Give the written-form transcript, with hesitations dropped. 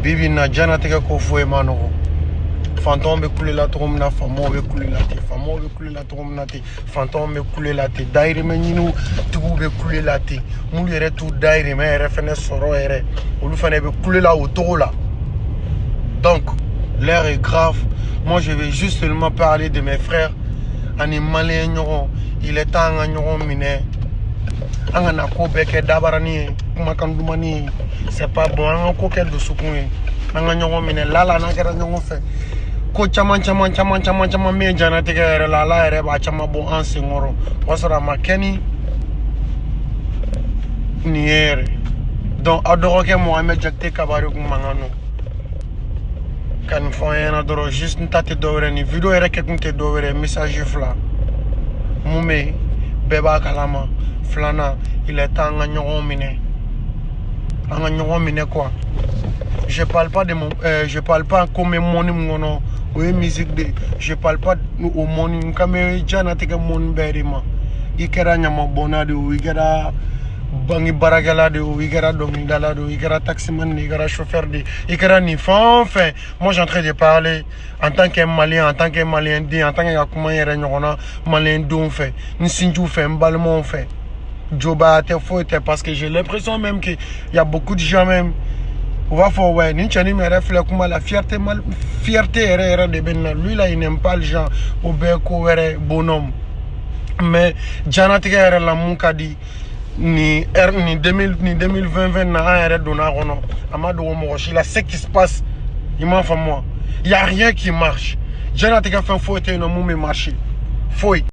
bibi na janatigɛ ko foyi ma nɔgɔ fantɔnw bɛ kule la cogo min na faamaw bɛ kule la ten faamaw bɛ kule la cogo min na ten fantɔnw bɛ kule la ten dayirimɛ ɲiniw tigiw bɛ kule la ten minnu yɛrɛ t'u dayirimɛ yɛrɛ fɛnɛ sɔrɔ yɛrɛ olu fɛnɛ bɛ kule la o togo la. Donc l'heure est grave. Moi je vais juste seulement parler de mes frères ani malien ɲɔgɔn. Il est temps an ka ɲɔgɔn minɛ an ka na ko bɛɛ kɛ dabarani ye kumakan dumani ye. C'est pas bon an ka ko kɛ dusukun ye an ka ɲɔgɔn minɛ lala n'a kɛra ɲɔgɔn fɛ ko caman min ye janatigɛ yɛrɛ la Ala yɛrɛ b'a caman bɔ an senkɔrɔ o y'a sɔrɔ a ma kɛ ni nin ye yɛrɛ. Donc aw dɔgɔkɛ Mohamed Jakite Kabare kun mankan don ka nin fɔ an ɲɛna dɔrɔn juste n ta tɛ dɔwɛrɛ ni video yɛrɛ kɛ kun tɛ dɔwɛrɛ message fila mun bɛ yen bɛɛ b'a kalama. Filanan il est temps an ka ɲɔgɔn minɛ an ka ɲɔgɔn minɛ quoi. Je parle pas comme money mon ou musique de je parle pas au money comme janatigɛ money bɛɛ ma i kɛra ɲamabɔnna de o i kɛra bangi barakɛla de o i kɛra dɔnkilidala de o i kɛra taximan de i kɛra chauffeur de i kɛra nin fɛn o fɛn. Moi j'ai en train de parler en tant que malien den en tant que ka kuma n yɛrɛ ɲɔgɔnna malien denw fɛ n sinjiw fɛ n balimaw fɛ joba tɛ foyi tɛ parce que j'ai l'impression même que y a beaucoup de gens même on va faire ouais ni chani mais reflet kuma la fierté yɛrɛ de bɛ na lui là il n'aime pas les gens au bɛɛ ko wɛrɛ bonhomme mais janatigɛ yɛrɛ la mun ka di ni 2020 na an yɛrɛ donna kɔnɔ a ma dogo mɔgɔ si la ce qui se passe i m'a faamu wa y a rien qui marche janatigɛ fɛn foyi tɛ yen nɔ mun bɛ marcher foyi.